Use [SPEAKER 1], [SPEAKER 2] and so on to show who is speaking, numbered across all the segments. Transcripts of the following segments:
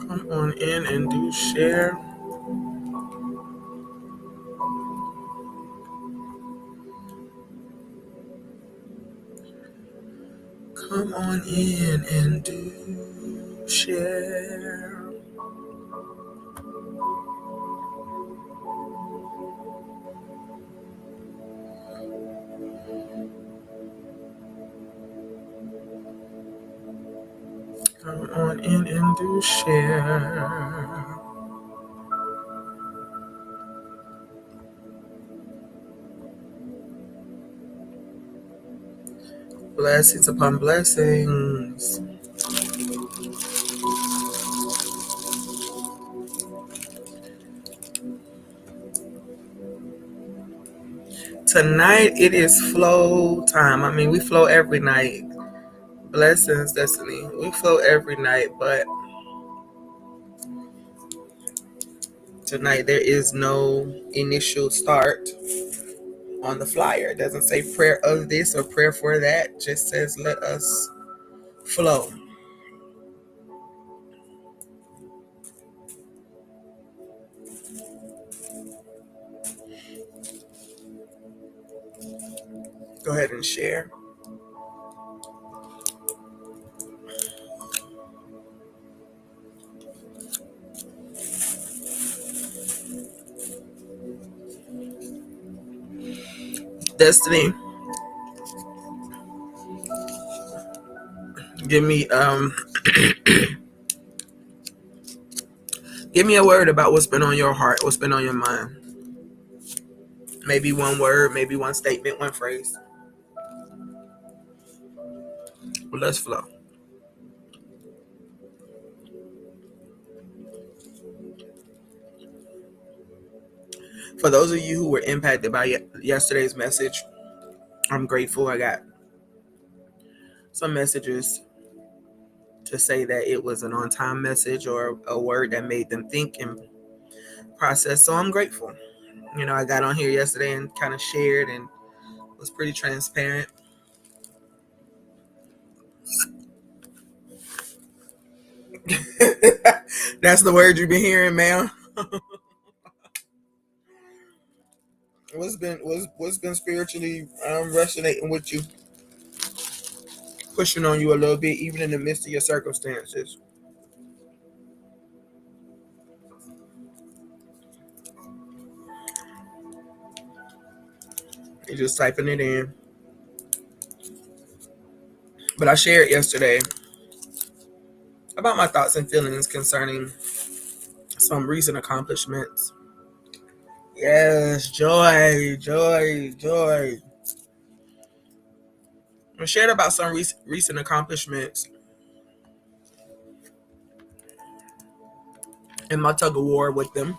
[SPEAKER 1] Come on in and do share. Come on in and do share. Come on in and do share. Blessings upon blessings. Tonight it is flow time. I mean, we flow every night. Blessings, Destiny. We flow every night, but tonight there is no initial start on the flyer. It doesn't say prayer of this or prayer for that. It just says let us flow. Go ahead and share. Destiny, give me give me a word about what's been on your heart, what's been on your mind. Maybe one word, maybe one statement, one phrase. Well, let's flow. For those of you who were impacted by yesterday's message, I'm grateful. I got some messages to say that it was an on-time message or a word that made them think and process. So I'm grateful. You know, I got on here yesterday and kind of shared and was pretty transparent. That's the word you've been hearing, ma'am. What's been spiritually resonating with you, pushing on you a little bit, even in the midst of your circumstances? You're just typing it in. But I shared yesterday about my thoughts and feelings concerning some recent accomplishments. Yes, joy, joy, joy. I shared about some recent accomplishments in my tug of war with them.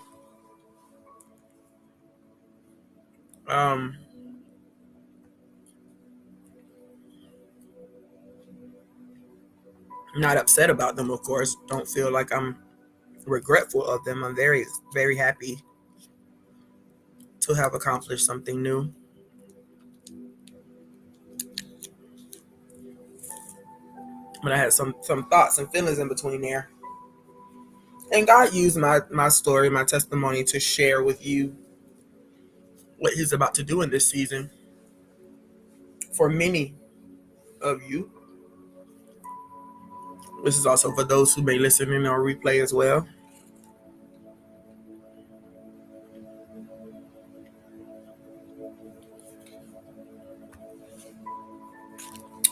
[SPEAKER 1] Um, not upset about them, of course. Don't feel like I'm regretful of them. I'm very, very happy to have accomplished something new. But I had some thoughts and feelings in between there. And God used my story, my testimony to share with you what He's about to do in this season for many of you. This is also for those who may listen in on replay as well.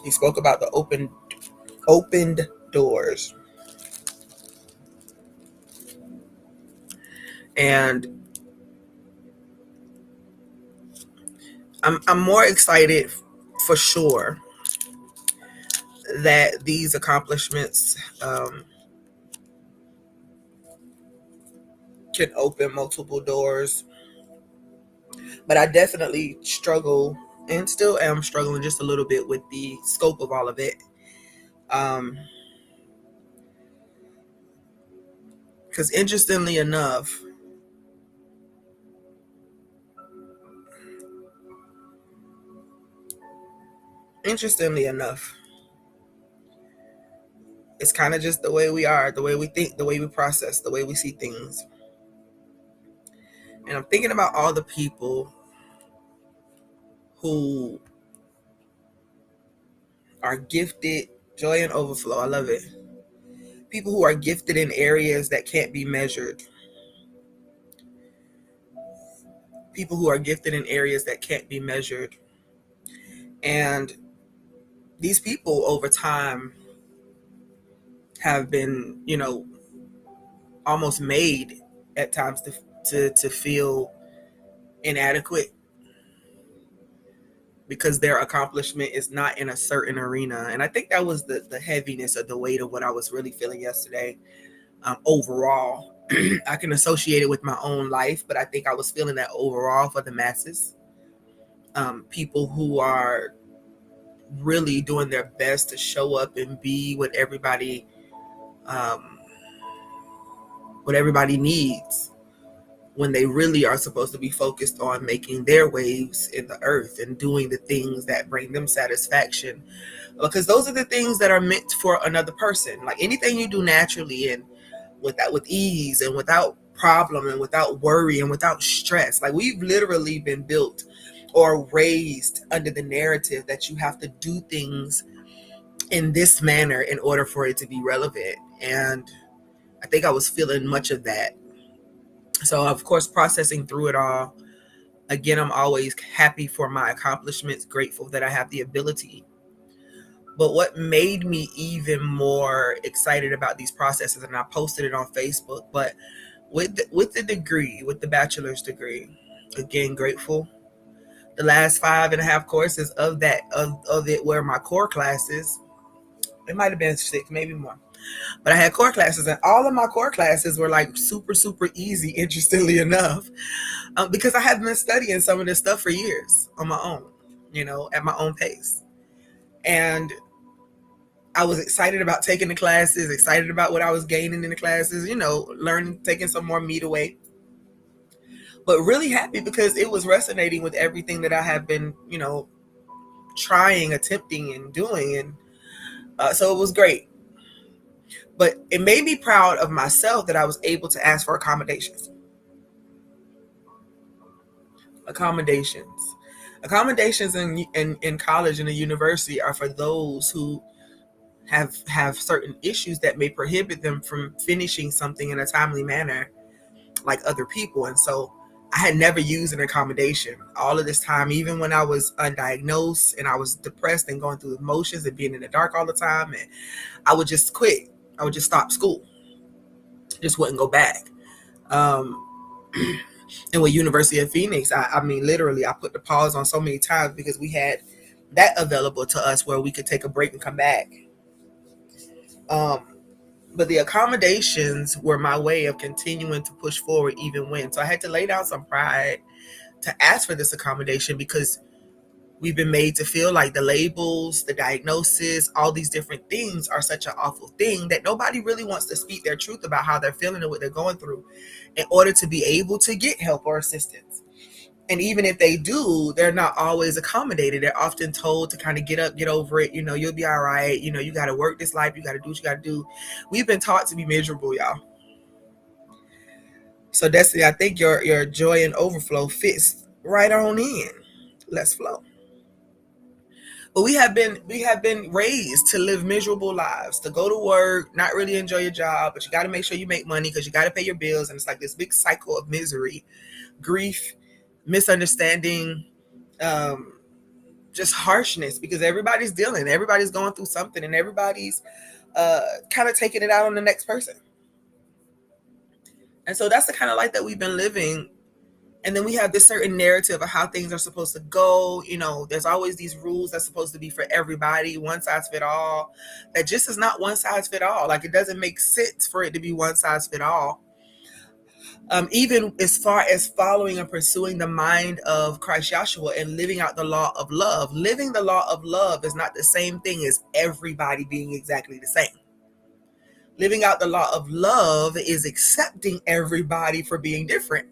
[SPEAKER 1] He spoke about the opened doors. And I'm more excited for sure that these accomplishments can open multiple doors. But I definitely struggle and still am struggling just a little bit with the scope of all of it. Because interestingly enough, It's kind of just the way we are, the way we think, the way we process, the way we see things. And I'm thinking about all the people who are gifted, joy and overflow. I love it. People who are gifted in areas that can't be measured. People who are gifted in areas that can't be measured. And these people over time have been, almost made at times to feel inadequate because their accomplishment is not in a certain arena. And I think that was the heaviness of the weight of what I was really feeling yesterday. Overall, I can associate it with my own life, but I think I was feeling that overall for the masses. People who are really doing their best to show up and be um, what everybody needs, when they really are supposed to be focused on making their waves in the earth and doing the things that bring them satisfaction, because those are the things that are meant for another person. Like anything you do naturally and with ease and without problem and without worry and without stress. Like we've literally been built or raised under the narrative that you have to do things in this manner in order for it to be relevant. And I think I was feeling much of that. So of course, processing through it all, again, I'm always happy for my accomplishments, grateful that I have the ability. But what made me even more excited about these processes, and I posted it on Facebook, but with the degree, with the bachelor's degree, again, grateful. The last 5.5 courses of it were my core classes. It might have been 6, maybe more. But I had core classes, and all of my core classes were like super, super easy, interestingly enough, because I had been studying some of this stuff for years on my own, at my own pace. And I was excited about taking the classes, excited about what I was gaining in the classes, learning, taking some more meat away. But really happy because it was resonating with everything that I have been, trying, attempting, and doing. And so it was great. But it made me proud of myself that I was able to ask for accommodations. Accommodations in college and the university are for those who have certain issues that may prohibit them from finishing something in a timely manner like other people. And so I had never used an accommodation all of this time, even when I was undiagnosed and I was depressed and going through emotions and being in the dark all the time. And I would just quit. I would just stop school. Just wouldn't go back. Um, and with University of Phoenix, I mean, literally, I put the pause on so many times because we had that available to us where we could take a break and come back. But the accommodations were my way of continuing to push forward even when. So I had to lay down some pride to ask for this accommodation because we've been made to feel like the labels, the diagnosis, all these different things are such an awful thing that nobody really wants to speak their truth about how they're feeling and what they're going through in order to be able to get help or assistance. And even if they do, they're not always accommodated. They're often told to kind of get up, get over it. You'll be all right. You got to work this life. You got to do what you got to do. We've been taught to be miserable, y'all. So Destiny, I think your joy and overflow fits right on in. Let's flow. But we have been raised to live miserable lives, to go to work, not really enjoy your job, but you got to make sure you make money because you got to pay your bills, and it's like this big cycle of misery, grief, misunderstanding, um, just harshness because everybody's going through something, and everybody's kind of taking it out on the next person. And so that's the kind of life that we've been living. And then we have this certain narrative of how things are supposed to go. There's always these rules that's supposed to be for everybody, one size fit all. That just is not one size fit all. Like it doesn't make sense for it to be one size fit all. Even as far as following and pursuing the mind of Christ Yahshua and living out the law of love. Living the law of love is not the same thing as everybody being exactly the same. Living out the law of love is accepting everybody for being different,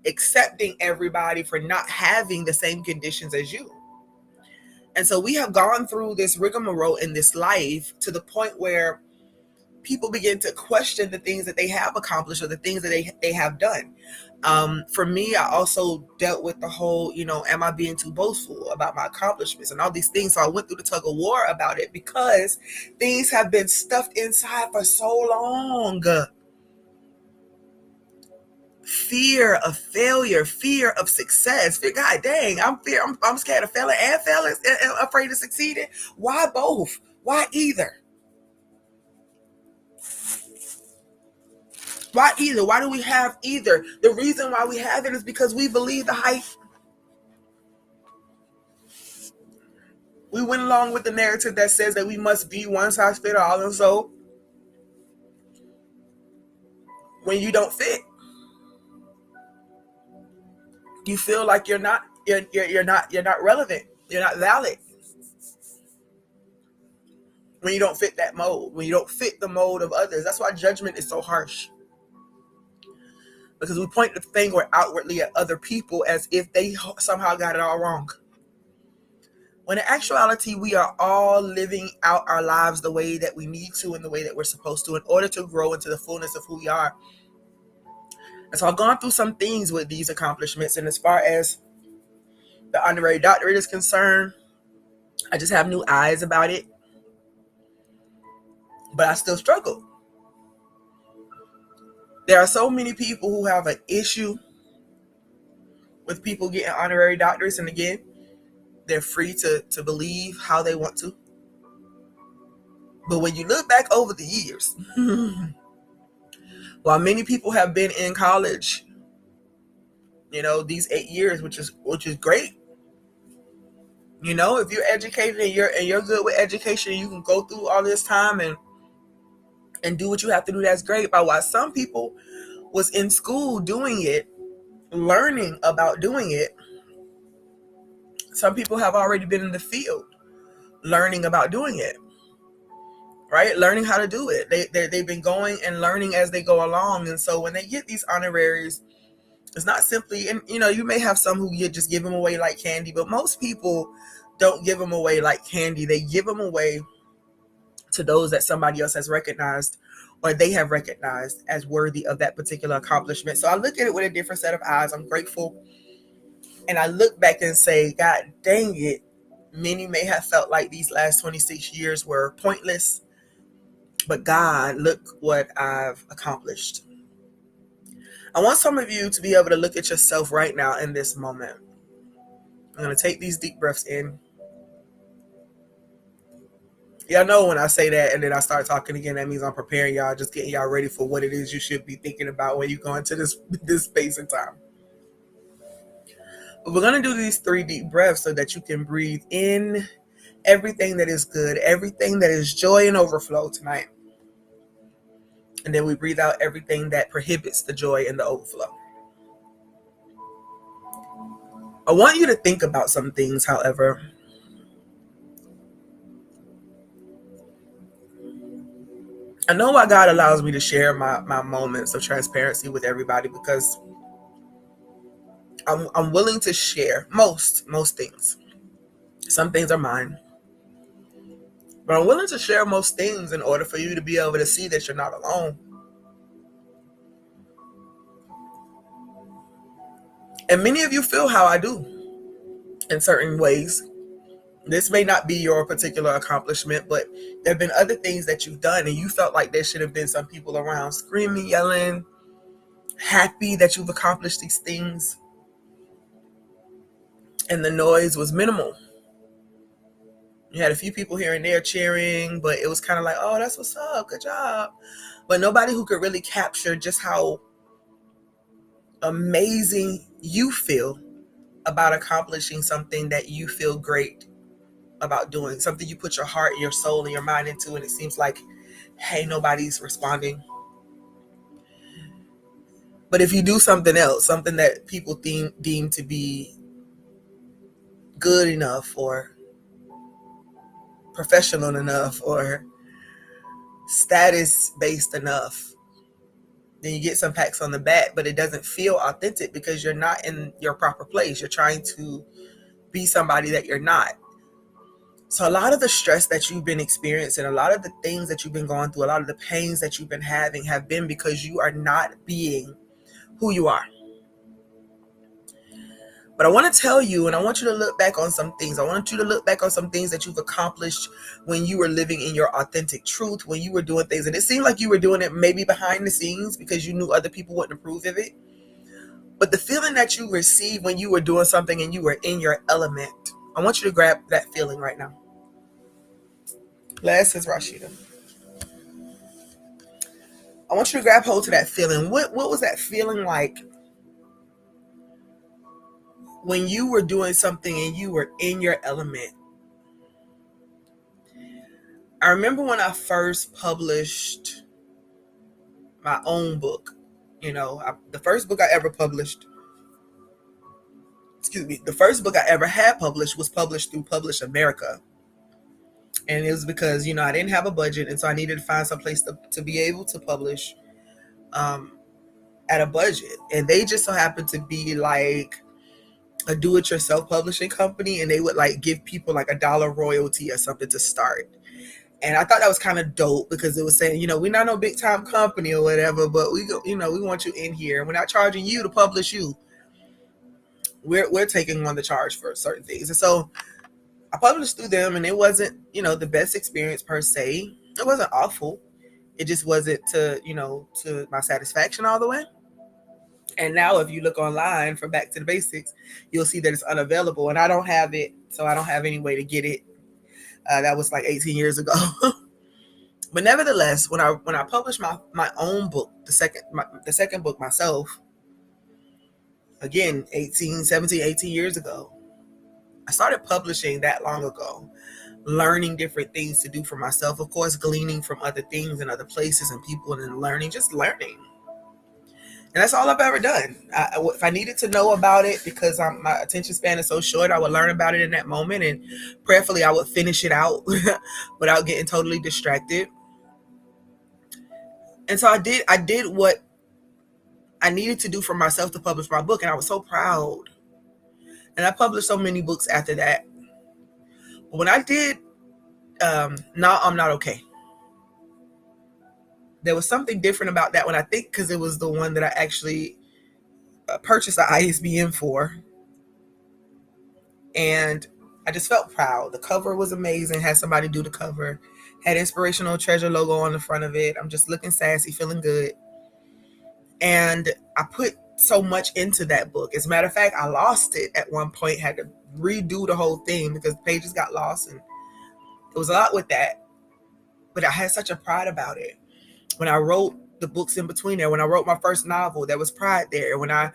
[SPEAKER 1] accepting everybody for not having the same conditions as you. And so we have gone through this rigmarole in this life to the point where people begin to question the things that they have accomplished or the things that they have done. For me, I also dealt with the whole, am I being too boastful about my accomplishments and all these things? So I went through the tug of war about it because things have been stuffed inside for so long. Fear of failure, fear of success. God dang, I'm scared of failing and failing and afraid of succeeding. Why both? Why either? Why either? Why do we have either? The reason why we have it is because we believe the hype. We went along with the narrative that says that we must be one size fit all, and so when you don't fit, you feel like you're not relevant. You're not valid. When you don't fit that mold, when you don't fit the mold of others. That's why judgment is so harsh. Because we point the finger outwardly at other people as if they somehow got it all wrong. When in actuality, we are all living out our lives the way that we need to and the way that we're supposed to in order to grow into the fullness of who we are. And so I've gone through some things with these accomplishments. And as far as the honorary doctorate is concerned, I just have new eyes about it. But I still struggle. There are so many people who have an issue with people getting honorary doctorates. And again, they're free to believe how they want to. But when you look back over the years, while many people have been in college, these 8 years, which is great. If you're educated and you're good with education, you can go through all this time and do what you have to do. That's great. But while some people was in school doing it, learning about doing it, some people have already been in the field learning about doing it, right? Learning how to do it. They've been going and learning as they go along. And so when they get these honoraries, it's not simply, and you may have some who you just give them away like candy, but most people don't give them away like candy. They give them away to those that somebody else has recognized or they have recognized as worthy of that particular accomplishment. So I look at it with a different set of eyes. I'm grateful. And I look back and say, God dang it. Many may have felt like these last 26 years were pointless. But God, look what I've accomplished. I want some of you to be able to look at yourself right now in this moment. I'm going to take these deep breaths in. Y'all know when I say that and then I start talking again, that means I'm preparing y'all, just getting y'all ready for what it is you should be thinking about when you go into this space and time. But we're going to do these 3 deep breaths so that you can breathe in everything that is good, everything that is joy and overflow tonight. And then we breathe out everything that prohibits the joy and the overflow. I want you to think about some things, however. I know why God allows me to share my moments of transparency with everybody, because I'm willing to share most things. Some things are mine. But I'm willing to share most things in order for you to be able to see that you're not alone. And many of you feel how I do in certain ways. This may not be your particular accomplishment, but there have been other things that you've done and you felt like there should have been some people around screaming, yelling, happy that you've accomplished these things. And the noise was minimal. You had a few people here and there cheering, but it was kind of like, oh, that's what's up, good job. But nobody who could really capture just how amazing you feel about accomplishing something that you feel great about doing, something you put your heart, your soul, and your mind into, and it seems like, hey, nobody's responding. But if you do something else, something that people deem to be good enough or professional enough or status-based enough, then you get some pats on the back, but it doesn't feel authentic because you're not in your proper place. You're trying to be somebody that you're not. So a lot of the stress that you've been experiencing, a lot of the things that you've been going through, a lot of the pains that you've been having have been because you are not being who you are. But I want to tell you, and I want you to look back on some things. I want you to look back on some things that you've accomplished when you were living in your authentic truth, when you were doing things. And it seemed like you were doing it maybe behind the scenes because you knew other people wouldn't approve of it. But the feeling that you received when you were doing something and you were in your element, I want you to grab that feeling right now. Last is Rashida. I want you to grab hold to that feeling. What was that feeling like when you were doing something and you were in your element? I remember when I first published my own book. The first book I ever published, the first book I ever had published was published through Publish America. And it was because, I didn't have a budget. And so I needed to find some place to be able to publish at a budget. And they just so happened to be like a do-it-yourself publishing company. And they would like give people like $1 royalty or something to start. And I thought that was kind of dope because it was saying, we're not no big time company or whatever, but we want you in here. We're not charging you to publish you. We're taking on the charge for certain things. And so I published through them, and it wasn't, the best experience per se. It wasn't awful. It just wasn't to my satisfaction all the way. And now if you look online for Back to the Basics, you'll see that it's unavailable, and I don't have it. So I don't have any way to get it. That was like 18 years ago. But nevertheless, when I published my own book, the second book myself, again, 18 years ago, I started publishing that long ago, learning different things to do for myself, of course, gleaning from other things and other places and people, and just learning. And that's all I've ever done. If I needed to know about it, because my attention span is so short, I would learn about it in that moment, and prayerfully I would finish it out without getting totally distracted. And so I did what I needed to do for myself to publish my book, and I was so proud. And I published so many books after that. But when I did Now I'm Not Okay, there was something different about that one, I think, because it was the one that I actually purchased the ISBN for. And I just felt proud. The cover was amazing. Had somebody do the cover. Had Inspirational Treasure logo on the front of it. I'm just looking sassy, feeling good. And I put so much into that book. As a matter of fact, I lost it at one point, had to redo the whole thing because the pages got lost, and it was a lot with that. But I had such a pride about it. When I wrote the books in between there, when I wrote my first novel, there was pride there. When I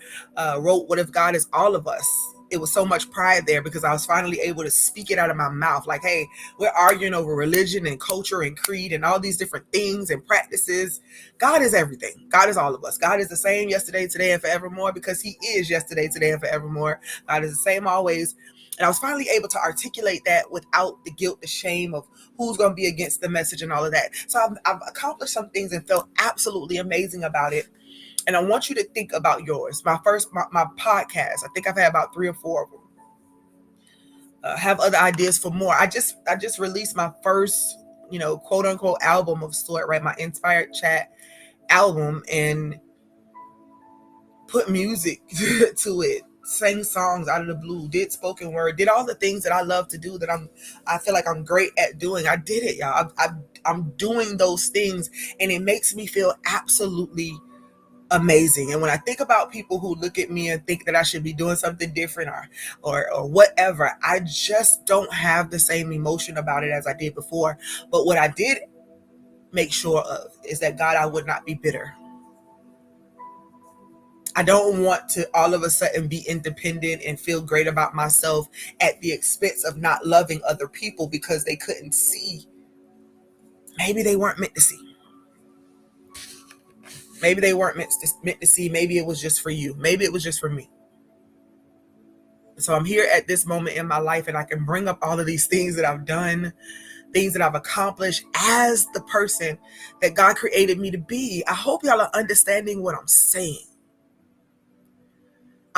[SPEAKER 1] wrote What If God Is All of Us, it was so much pride there because I was finally able to speak it out of my mouth. Like, hey, we're arguing over religion and culture and creed and all these different things and practices. God is everything. God is all of us. God is the same yesterday, today, and forevermore, because he is yesterday, today, and forevermore. God is the same always. And I was finally able to articulate that without the guilt, the shame of who's going to be against the message and all of that. So I've accomplished some things and felt absolutely amazing about it. And I want you to think about yours. My podcast, I think I've had about 3 or 4 of them. Have other ideas for more. I just released my first, quote unquote album of sort, right? My Inspired Chat album, and put music to it, sang songs out of the blue, did spoken word, did all the things that I love to do, that I feel like I'm great at doing. I did it, y'all. I'm doing those things, and it makes me feel absolutely amazing. And when I think about people who look at me and think that I should be doing something different or whatever, I just don't have the same emotion about it as I did before. But what I did make sure of is that, God, I would not be bitter. I don't want to all of a sudden be independent and feel great about myself at the expense of not loving other people because they couldn't see. Maybe they weren't meant to see. Maybe they weren't meant to see. Maybe it was just for you. Maybe it was just for me. So I'm here at this moment in my life, and I can bring up all of these things that I've done, things that I've accomplished as the person that God created me to be. I hope y'all are understanding what I'm saying.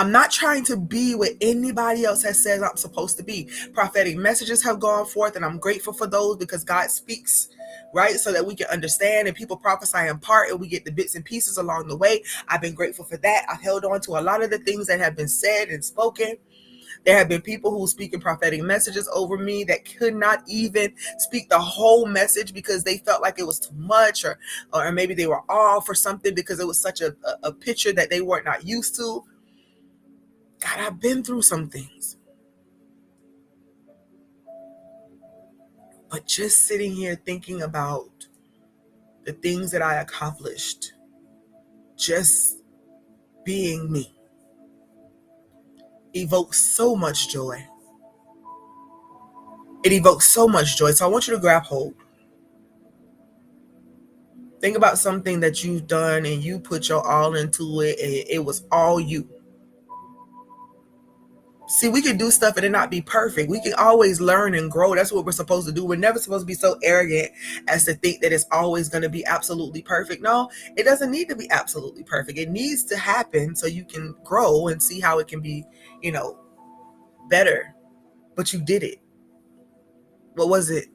[SPEAKER 1] I'm not trying to be what anybody else has said I'm supposed to be. Prophetic messages have gone forth, and I'm grateful for those because God speaks, right? So that we can understand, and people prophesy in part, and we get the bits and pieces along the way. I've been grateful for that. I've held on to a lot of the things that have been said and spoken. There have been people who speaking prophetic messages over me that could not even speak the whole message because they felt like it was too much, or maybe they were off or something because it was such a picture that they were not used to. God, I've been through some things. But just sitting here thinking about the things that I accomplished, just being me, evokes so much joy. It evokes so much joy. So I want you to grab hold. Think about something that you've done and you put your all into it, and it was all you. See, we can do stuff and it not be perfect. We can always learn and grow. That's what we're supposed to do. We're never supposed to be so arrogant as to think that it's always going to be absolutely perfect. No, it doesn't need to be absolutely perfect. It needs to happen so you can grow and see how it can be, better. But you did it. What was it?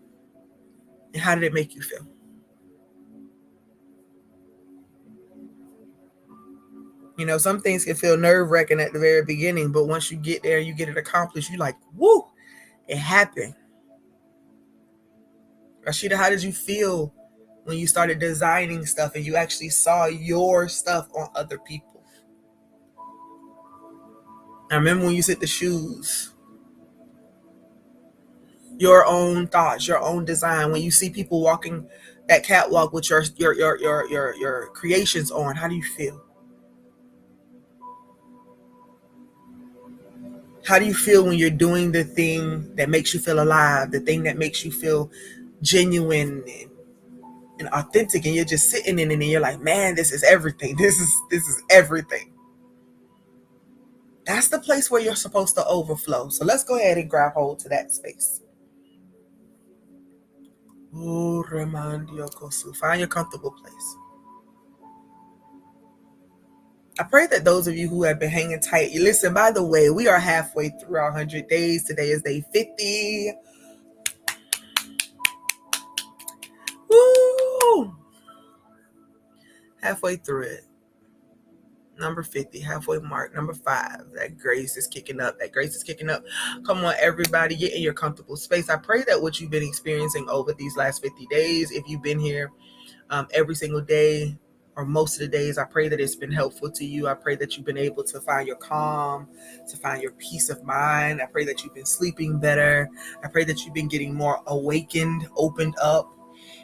[SPEAKER 1] And how did it make you feel? Some things can feel nerve-wracking at the very beginning, but once you get there and you get it accomplished, you're like, woo, it happened. Rashida, how did you feel when you started designing stuff and you actually saw your stuff on other people? I remember when you said the shoes, your own thoughts, your own design. When you see people walking that catwalk with your creations on, how do you feel? How do you feel when you're doing the thing that makes you feel alive, the thing that makes you feel genuine and authentic, and you're just sitting in it and you're like, man, this is everything. This is everything. That's the place where you're supposed to overflow. So let's go ahead and grab hold to that space. Find your comfortable place. I pray that those of you who have been hanging tight, you listen, by the way, we are halfway through our 100 days. Today is day 50. Woo! Halfway through it. Number 50, halfway mark. Number 5, that grace is kicking up. Come on, everybody, get in your comfortable space. I pray that what you've been experiencing over these last 50 days, if you've been here every single day or most of the days, I pray that it's been helpful to you. I pray that you've been able to find your calm, to find your peace of mind. I pray that you've been sleeping better. I pray that you've been getting more awakened, opened up.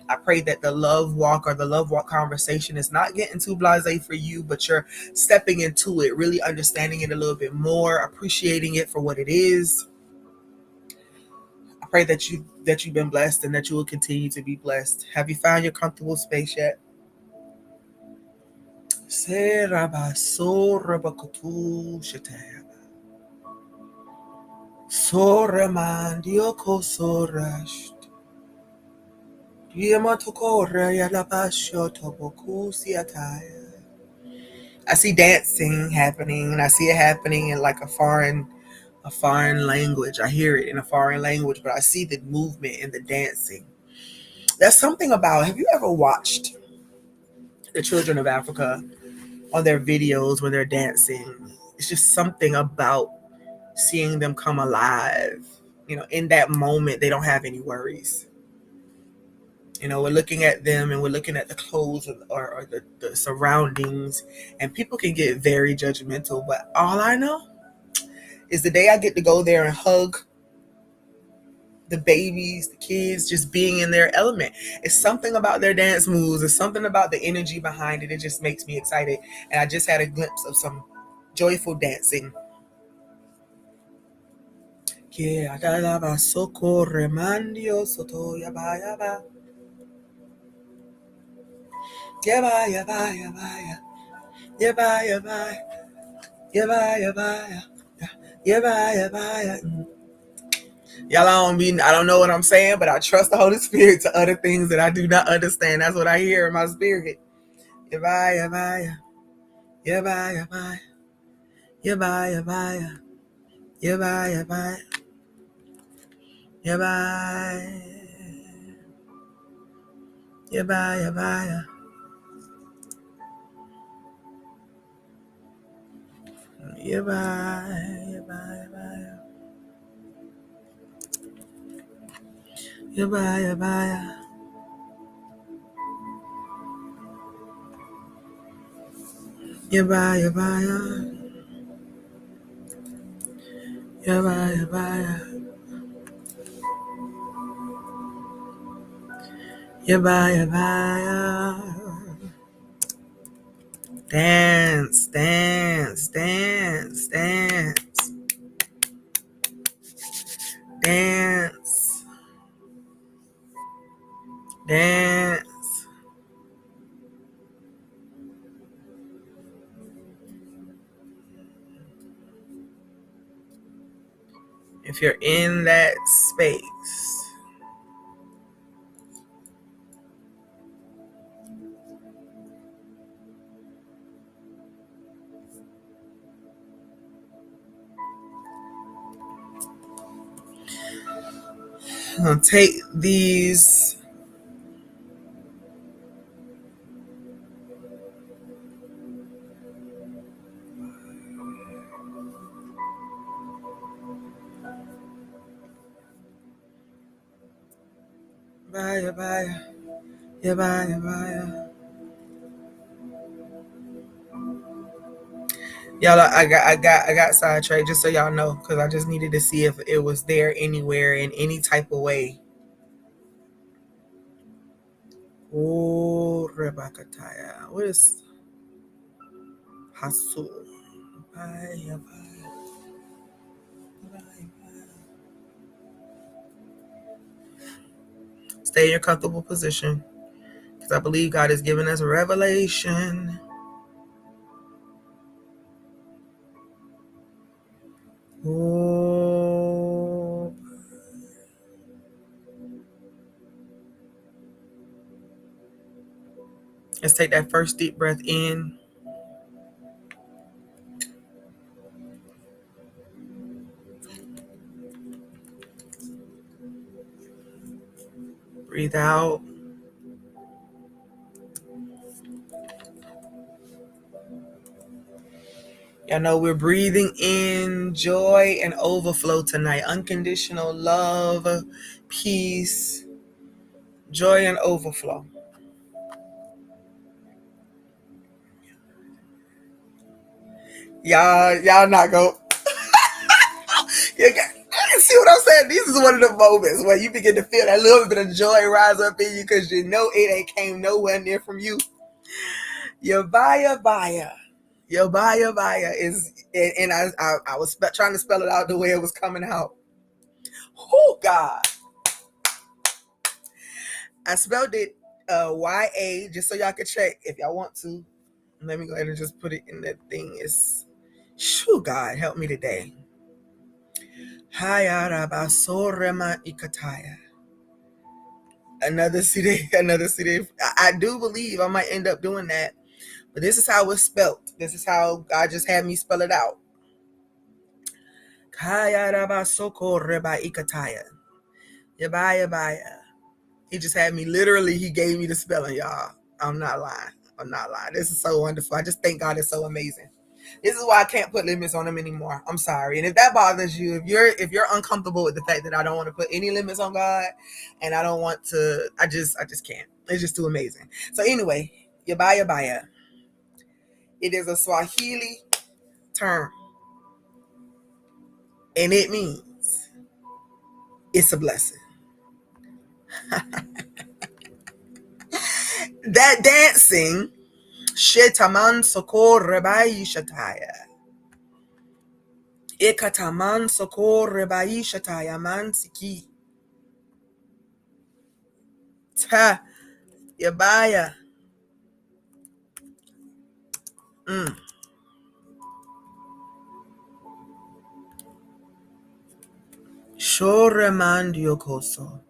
[SPEAKER 1] I pray that the love walk or the love walk conversation is not getting too blasé for you, but you're stepping into it, really understanding it a little bit more, appreciating it for what it is. I pray that you've been blessed and that you will continue to be blessed. Have you found your comfortable space yet? I see dancing happening, and I see it happening in like a foreign language. I hear it in a foreign language, but I see the movement and the dancing. That's something about, have you ever watched the children of Africa on their videos when they're dancing? It's just something about seeing them come alive. In that moment, they don't have any worries. We're looking at them and we're looking at the clothes or the surroundings, and people can get very judgmental. But all I know is the day I get to go there and hug the babies, the kids, just being in their element. It's something about their dance moves. It's something about the energy behind it. It just makes me excited. And I just had a glimpse of some joyful dancing. Y'all, I don't know what I'm saying, but I trust the Holy Spirit to utter things that I do not understand. That's what I hear in my spirit. Yabaya, baya. Yabaya, baya. Yabaya. Yabaya, baya. Yabaya, yabaya, baya. Yabaya, baya. Yabaya, baya. Yabaya, baya. Yabaya, baya. Dance, dance, dance, dance, dance, dance. If you're in that space, I'm gonna take these bye bye. Yeah, bye bye. Y'all, I got sidetracked just so y'all know, because I just needed to see if it was there anywhere in any type of way. Oh, Rebecca Taya. What is Hasu? Bye, bye, bye, bye. Stay in your comfortable position, because I believe God is giving us a revelation. Oh, let's take that first deep breath in. Breathe out. Y'all know we're breathing in joy and overflow tonight. Unconditional love, peace, joy and overflow. Y'all not go. See what I'm saying? This is one of the moments where you begin to feel that little bit of joy rise up in you, because you know it ain't came nowhere near from you. Your baya. Your baya is, and I was trying to spell it out the way it was coming out. Oh God. I spelled it YA, just so y'all can check if y'all want to. Let me go ahead and just put it in that thing. It's, shoo, God, help me today. Hayarabasorema ikataya. Another CD, another CD. I do believe I might end up doing that, but this is how it's spelled. This is how God just had me spell it out. Hayarabasokoreba ikataya. Yabaya. He just had me, literally, he gave me the spelling, y'all. I'm not lying. This is so wonderful. I just thank God it's so amazing. This is why I can't put limits on him anymore. I'm sorry. And if that bothers you, if you're uncomfortable with the fact that I don't want to put any limits on God, and I don't want to, I just can't. It's just too amazing. So anyway, yabaya. It is a Swahili term, and it means it's a blessing. That dancing, shetaman sokor rebai shataya. Ekataman sokor rebai shataya man siki. Ta yabaya. Shoreman diokoso.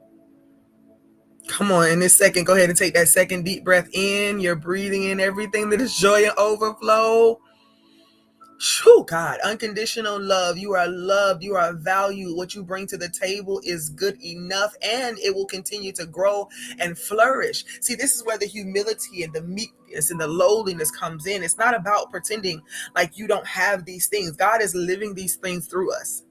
[SPEAKER 1] Come on, in this second, go ahead and take that second deep breath in. You're breathing in everything that is joy and overflow. Shoo, God, unconditional love. You are loved. You are valued. What you bring to the table is good enough, and it will continue to grow and flourish. See, this is where the humility and the meekness and the lowliness comes in. It's not about pretending like you don't have these things. God is living these things through us.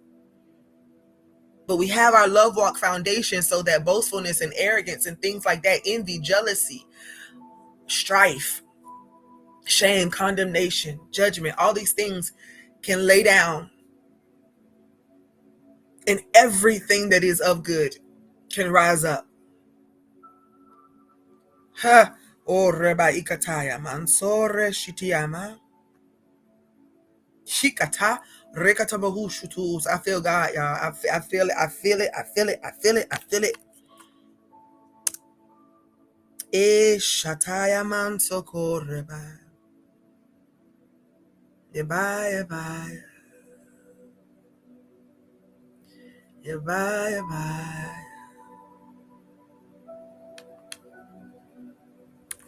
[SPEAKER 1] But we have our love walk foundation so that boastfulness and arrogance and things like that, envy, jealousy, strife, shame, condemnation, judgment, all these things can lay down, and everything that is of good can rise up. Ha! O reba ikataya mansore shitiyama. Shikata rekatabahu shutus. I feel God, y'all. I feel it. I feel it. I feel it. I feel it. I feel it. E shataya mansoko reba. Yeba yeba. Yeba yeba.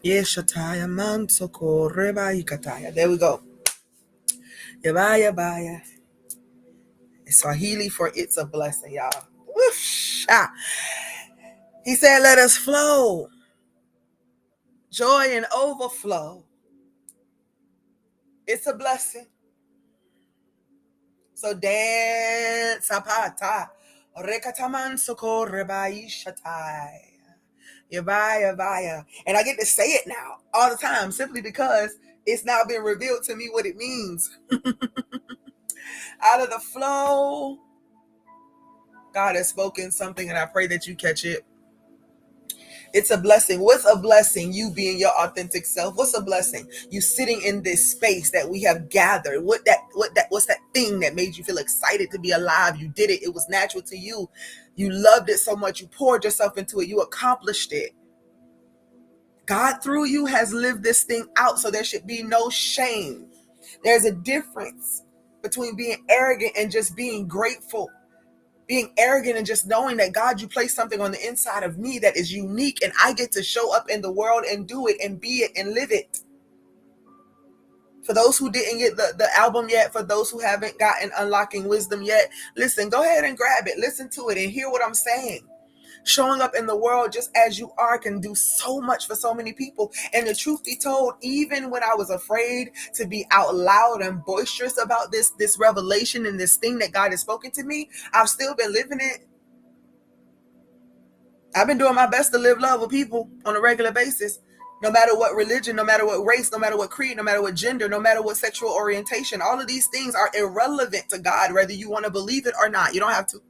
[SPEAKER 1] Yeshataya mansoko reba ikataya. There we go. Yeba yeba. Swahili for it's a blessing, y'all. Whoosh, ah. He said, let us flow. Joy and overflow. It's a blessing. So dance. Sapata. Rekataman soko rebai shatai. Yabaya baya. And I get to say it now all the time simply because it's now been revealed to me what it means. Out of the flow, God has spoken something, and I pray that you catch it. It's a blessing. What's a blessing? You being your authentic self. What's a blessing? You sitting in this space that we have gathered. What's that thing that made you feel excited to be alive? You did it. It was natural to you. You loved it so much. You poured yourself into it. You accomplished it. God through you has lived this thing out, so there should be no shame. There's a difference between being arrogant and just being grateful. Being arrogant and just knowing that God, you placed something on the inside of me that is unique, and I get to show up in the world and do it and be it and live it. For those who didn't get the album yet, for those who haven't gotten Unlocking Wisdom yet, listen, go ahead and grab it, listen to it, and hear what I'm saying. Showing up in the world just as you are can do so much for so many people. And the truth be told, even when I was afraid to be out loud and boisterous about this revelation and this thing that God has spoken to me, I've still been living it. I've been doing my best to live love with people on a regular basis, no matter what religion, no matter what race, no matter what creed, no matter what gender, no matter what sexual orientation. All of these things are irrelevant to God, whether you want to believe it or not. You don't have to.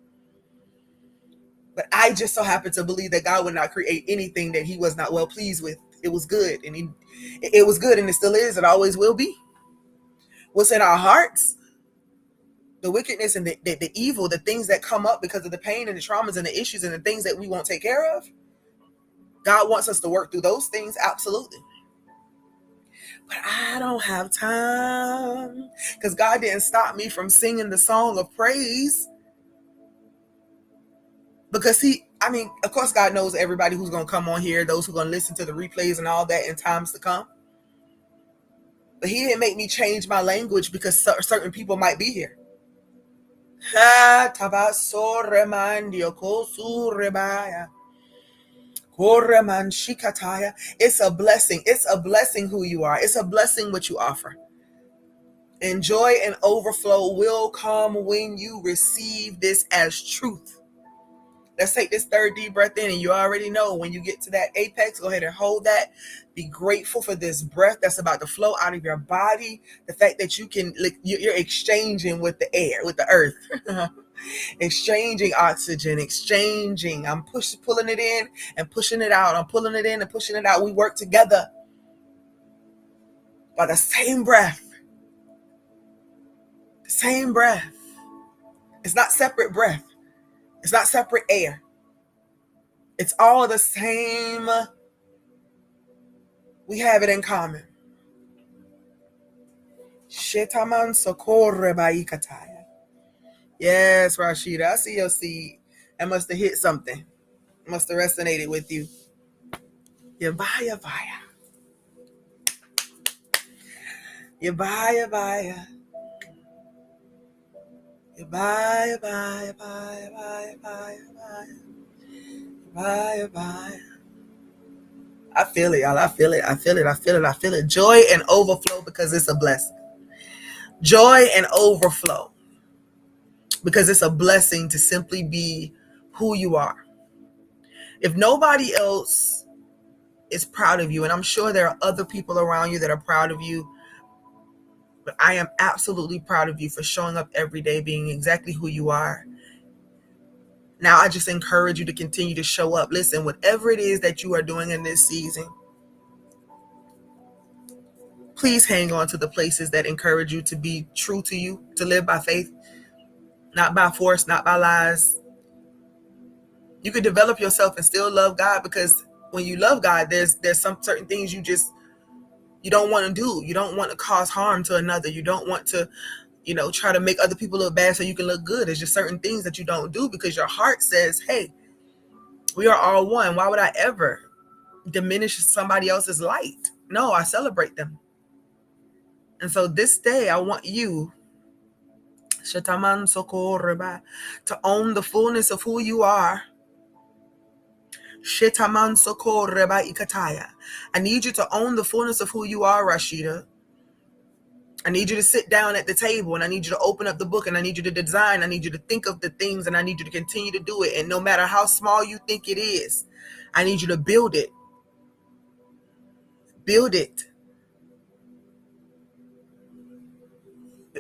[SPEAKER 1] But I just so happen to believe that God would not create anything that he was not well pleased with. It was good, and it was good, and it still is, and always will be. What's in our hearts, the wickedness and the evil, the things that come up because of the pain and the traumas and the issues and the things that we won't take care of, God wants us to work through those things, absolutely. But I don't have time, because God didn't stop me from singing the song of praise. Because of course, God knows everybody who's going to come on here, those who are going to listen to the replays and all that in times to come. But he didn't make me change my language because certain people might be here. It's a blessing. It's a blessing who you are. It's a blessing what you offer. And joy and overflow will come when you receive this as truth. Let's take this third deep breath in, and you already know when you get to that apex, go ahead and hold that. Be grateful for this breath that's about to flow out of your body. The fact that you're exchanging with the air, with the earth, exchanging oxygen, exchanging. I'm pulling it in and pushing it out. I'm pulling it in and pushing it out. We work together by the same breath. The same breath. It's not separate breath. It's not separate air. It's all the same. We have it in common. Shetaman socorre baikataya. Yes, Rashida, I see your seed. That must have hit something. Must have resonated with you. Yabaya baya. Yabaya baya. Bye, bye, bye, bye, bye, bye, bye, bye. I feel it, y'all. I feel it. I feel it. I feel it. I feel it. Joy and overflow because it's a blessing. Joy and overflow because it's a blessing to simply be who you are. If nobody else is proud of you, and I'm sure there are other people around you that are proud of you, but I am absolutely proud of you for showing up every day being exactly who you are. Now, I just encourage you to continue to show up. Listen, whatever it is that you are doing in this season, please hang on to the places that encourage you to be true to you, to live by faith, not by force, not by lies. You could develop yourself and still love God, because when you love God, there's some certain things you don't want to do. You don't want to cause harm to another. You don't want to, try to make other people look bad so you can look good. There's just certain things that you don't do because your heart says, hey, we are all one. Why would I ever diminish somebody else's light? No, I celebrate them. And so this day, I want you to own the fullness of who you are. I need you to own the fullness of who you are, Rashida. I need you to sit down at the table, and I need you to open up the book, and I need you to design. I need you to think of the things, and I need you to continue to do it. And no matter how small you think it is, I need you to build it. Build it.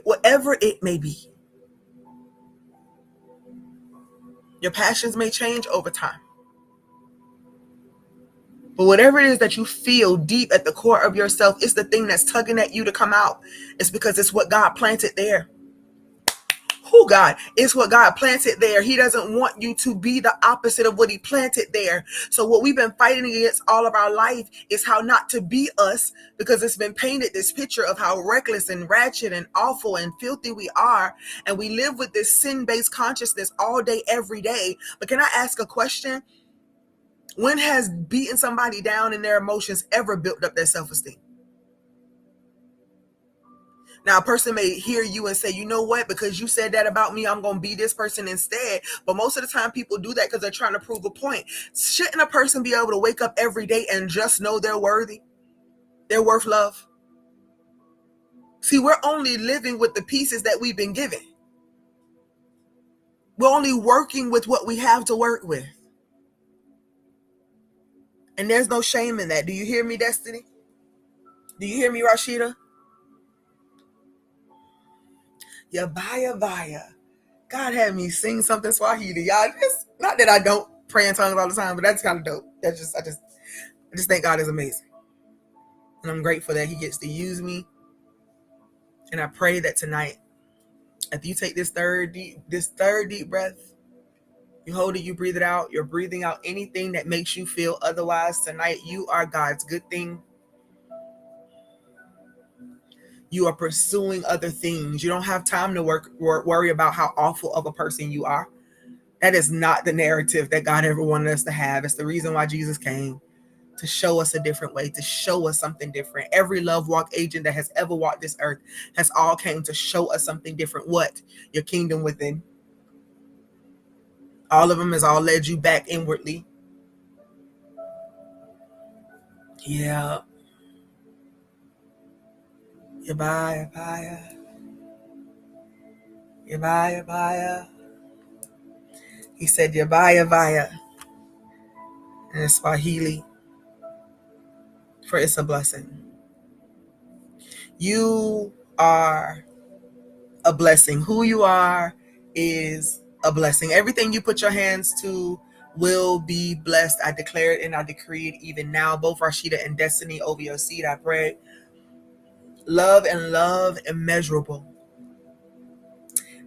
[SPEAKER 1] Whatever it may be. Your passions may change over time. But whatever it is that you feel deep at the core of yourself, it's the thing that's tugging at you to come out. It's because it's what God planted there. Who God? It's what God planted there. He doesn't want you to be the opposite of what he planted there. So what we've been fighting against all of our life is how not to be us, because it's been painted this picture of how reckless and ratchet and awful and filthy we are. And we live with this sin-based consciousness all day, every day. But can I ask a question? When has beating somebody down in their emotions ever built up their self-esteem? Now, a person may hear you and say, you know what, because you said that about me, I'm going to be this person instead. But most of the time people do that because they're trying to prove a point. Shouldn't a person be able to wake up every day and just know they're worthy? They're worth love? See, we're only living with the pieces that we've been given. We're only working with what we have to work with. And there's no shame in that. Do you hear me, Destiny? Do you hear me, Rashida? Yabaya. God had me sing something Swahili. Y'all, not that I don't pray in tongues all the time, but that's kind of dope. I just think God is amazing. And I'm grateful that he gets to use me. And I pray that tonight, if you take this third deep breath, you hold it, you breathe it out, you're breathing out anything that makes you feel otherwise. Tonight, you are God's good thing. You are pursuing other things. You don't have time to worry about how awful of a person you are. That is not the narrative that God ever wanted us to have. It's the reason why Jesus came, to show us a different way, to show us something different. Every love walk agent that has ever walked this earth has all came to show us something different. What? Your kingdom within. All of them has all led you back inwardly. Yeah. Yabaya. He said Yabaya in Swahili, for it's a blessing. You are a blessing. Who you are is a blessing. Everything you put your hands to will be blessed. I declare it and I decree it even now. Both Rashida and Destiny, over your seed, I pray. Love immeasurable.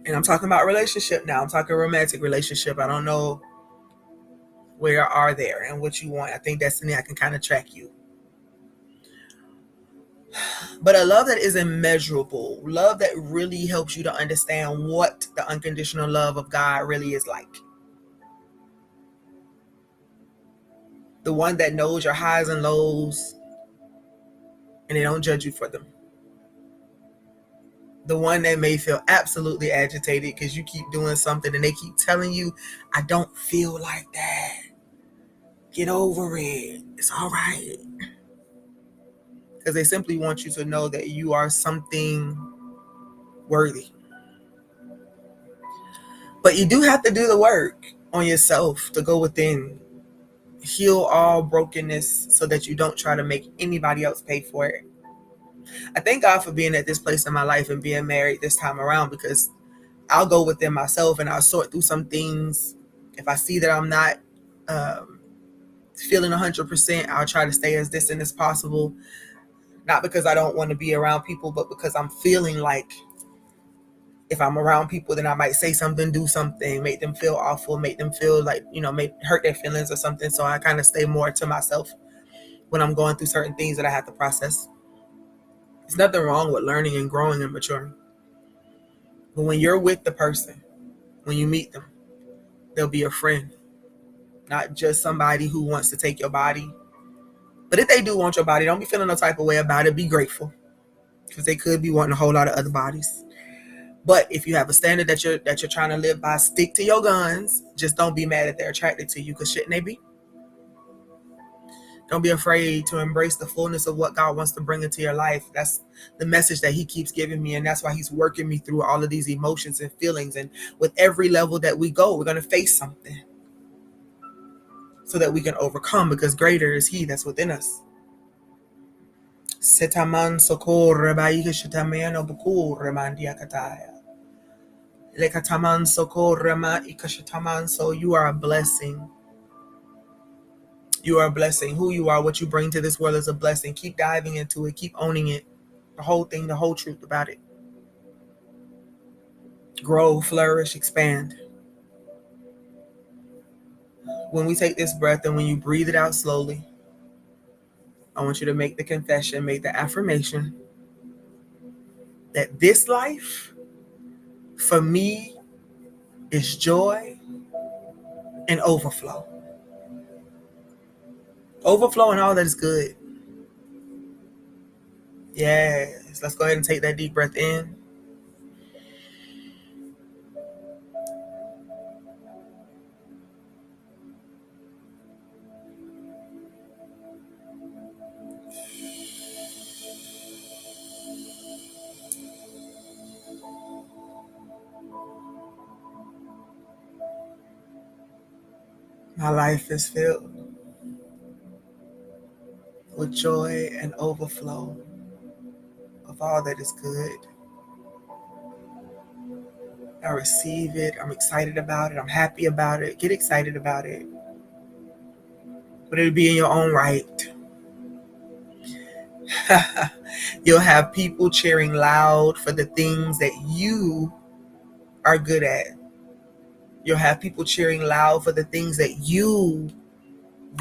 [SPEAKER 1] And I'm talking about relationship now. I'm talking romantic relationship. I don't know where are there and what you want. I think Destiny, I can kind of track you. But a love that is immeasurable, love that really helps you to understand what the unconditional love of God really is like. The one that knows your highs and lows and they don't judge you for them. The one that may feel absolutely agitated because you keep doing something and they keep telling you, I don't feel like that. Get over it. It's all right. Because they simply want you to know that you are something worthy. But you do have to do the work on yourself to go within, heal all brokenness so that you don't try to make anybody else pay for it. I thank God for being at this place in my life and being married this time around, because I'll go within myself and I'll sort through some things. If I see that I'm not feeling 100%, I'll try to stay as distant as possible. Not because I don't want to be around people, but because I'm feeling like if I'm around people, then I might say something, do something, make them feel awful, make them feel like, may hurt their feelings or something. So I kind of stay more to myself when I'm going through certain things that I have to process. There's nothing wrong with learning and growing and maturing. But when you're with the person, when you meet them, they'll be a friend, not just somebody who wants to take your body. But if they do want your body, don't be feeling no type of way about it. Be grateful, because they could be wanting a whole lot of other bodies. But if you have a standard that you're trying to live by, stick to your guns. Just don't be mad that they're attracted to you, because shouldn't they be? Don't be afraid to embrace the fullness of what God wants to bring into your life. That's the message that he keeps giving me. And that's why he's working me through all of these emotions and feelings. And with every level that we go, we're going to face something so that we can overcome, because greater is he that's within us. Setaman socorre baike shetameno bukur mandiakataya. Lekataman socorre ma ikashataman. So you are a blessing. You are a blessing. Who you are, what you bring to this world is a blessing. Keep diving into it. Keep owning it. The whole thing, the whole truth about it. Grow, flourish, expand. When we take this breath and when you breathe it out slowly, I want you to make the confession, make the affirmation that this life for me is joy and overflow. Overflow and all that is good. Yes, let's go ahead and take that deep breath in. My life is filled with joy and overflow of all that is good. I receive it. I'm excited about it. I'm happy about it. Get excited about it. But it'll be in your own right. You'll have people cheering loud for the things that you are good at. You'll have people cheering loud for the things that you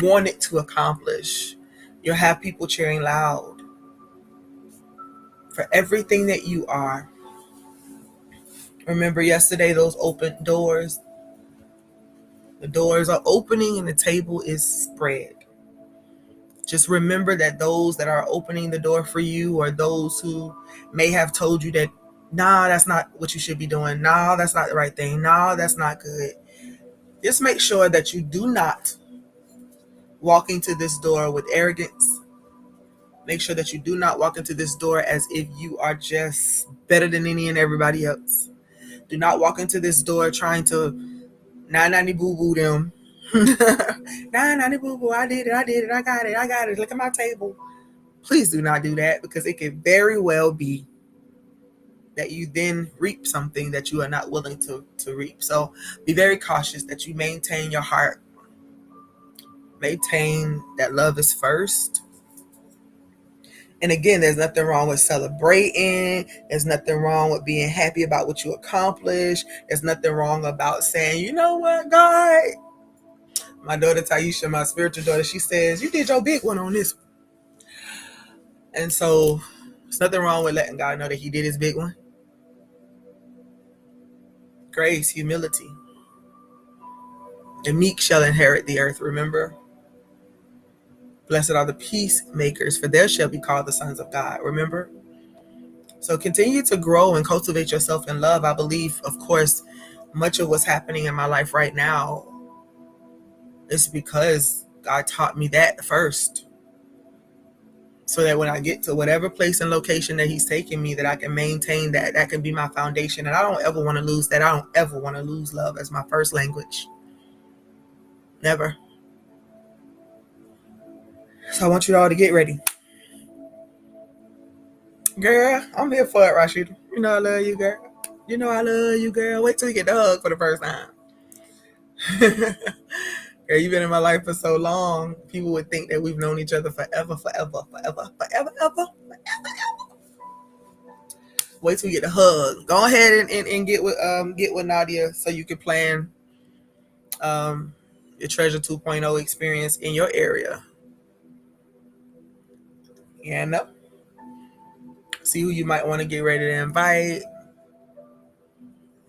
[SPEAKER 1] wanted to accomplish. You'll have people cheering loud for everything that you are. Remember yesterday, those open doors. The doors are opening and the table is spread. Just remember that those that are opening the door for you are those who may have told you that, nah, that's not what you should be doing. Nah, that's not the right thing. Nah, that's not good. Just make sure that you do not walk into this door with arrogance. Make sure that you do not walk into this door as if you are just better than any and everybody else. Do not walk into this door trying to 990 boo-boo them. 990 boo-boo, I did it, I got it. Look at my table. Please do not do that, because it could very well be that you then reap something that you are not willing to reap. So be very cautious that you maintain your heart. Maintain that love is first. And again, there's nothing wrong with celebrating. There's nothing wrong with being happy about what you accomplished. There's nothing wrong about saying, you know what, God? My daughter Taisha, my spiritual daughter, she says, you did your big one on this. And so there's nothing wrong with letting God know that he did his big one. Grace, humility. The meek shall inherit the earth, remember? Blessed are the peacemakers, for they shall be called the sons of God, remember? So continue to grow and cultivate yourself in love. I believe, of course, much of what's happening in my life right now is because God taught me that first. So that when I get to whatever place and location that he's taking me, that I can maintain that. That can be my foundation. And I don't ever want to lose that. I don't ever want to lose love as my first language. Never. So I want you all to get ready. Girl, I'm here for it, Rashida. You know I love you, girl. You know I love you, girl. Wait till you get the hug for the first time. Girl, you've been in my life for so long. People would think that we've known each other forever, forever, forever, forever, ever. Wait till you get the hug. Go ahead and get with Nadia so you can plan your Treasure 2.0 experience in your area. And see who you might want to get ready to invite.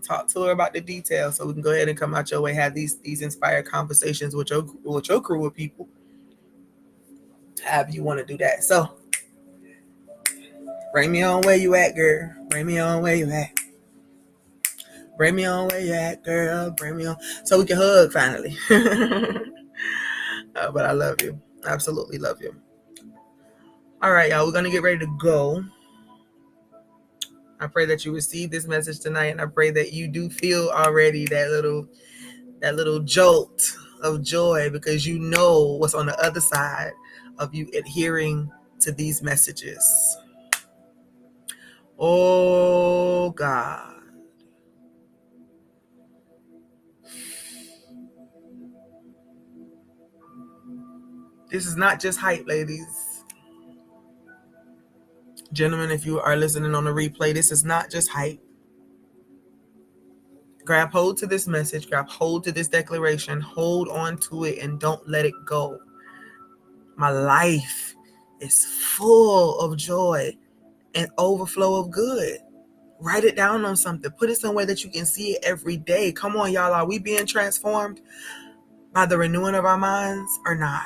[SPEAKER 1] Talk to her about the details so we can go ahead and come out your way. Have these inspired conversations with your crew of people. However you want to do that. So bring me on where you at, girl. Bring me on where you at. Bring me on where you at, girl. Bring me on so we can hug finally. But I love you. Absolutely love you. All right, y'all. We're gonna get ready to go. I pray that you receive this message tonight, and I pray that you do feel already that little jolt of joy because you know what's on the other side of you adhering to these messages. Oh God. This is not just hype, ladies. Gentlemen, if you are listening on the replay, this is not just hype. Grab hold to this message, grab hold to this declaration, hold on to it and don't let it go. My life is full of joy and overflow of good. Write it down on something. Put it somewhere that you can see it every day. Come on, y'all. Are we being transformed by the renewing of our minds or not?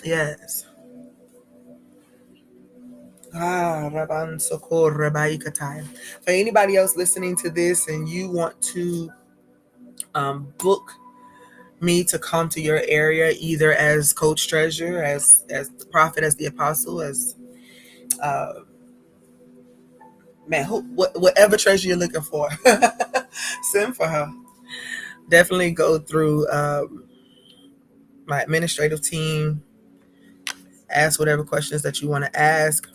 [SPEAKER 1] Yes. For anybody else listening to this and you want to book me to come to your area, either as Coach Treasure, as the prophet, as the apostle, as whatever treasure you're looking for, send for her. Definitely go through my administrative team. Ask whatever questions that you want to ask,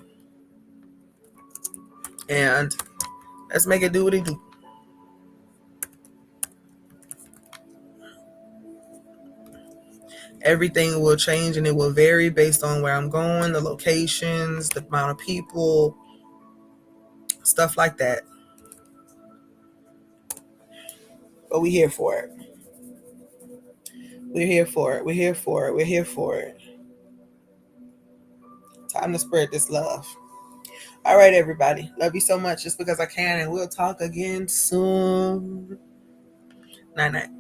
[SPEAKER 1] and let's make it do what it do. Everything will change and it will vary based on where I'm going, the locations, the amount of people, stuff like that. But we're here for it. We're here for it. We're here for it. We're here for it. Time to spread this love. All right, everybody. Love you so much just because I can, and we'll talk again soon. Night night.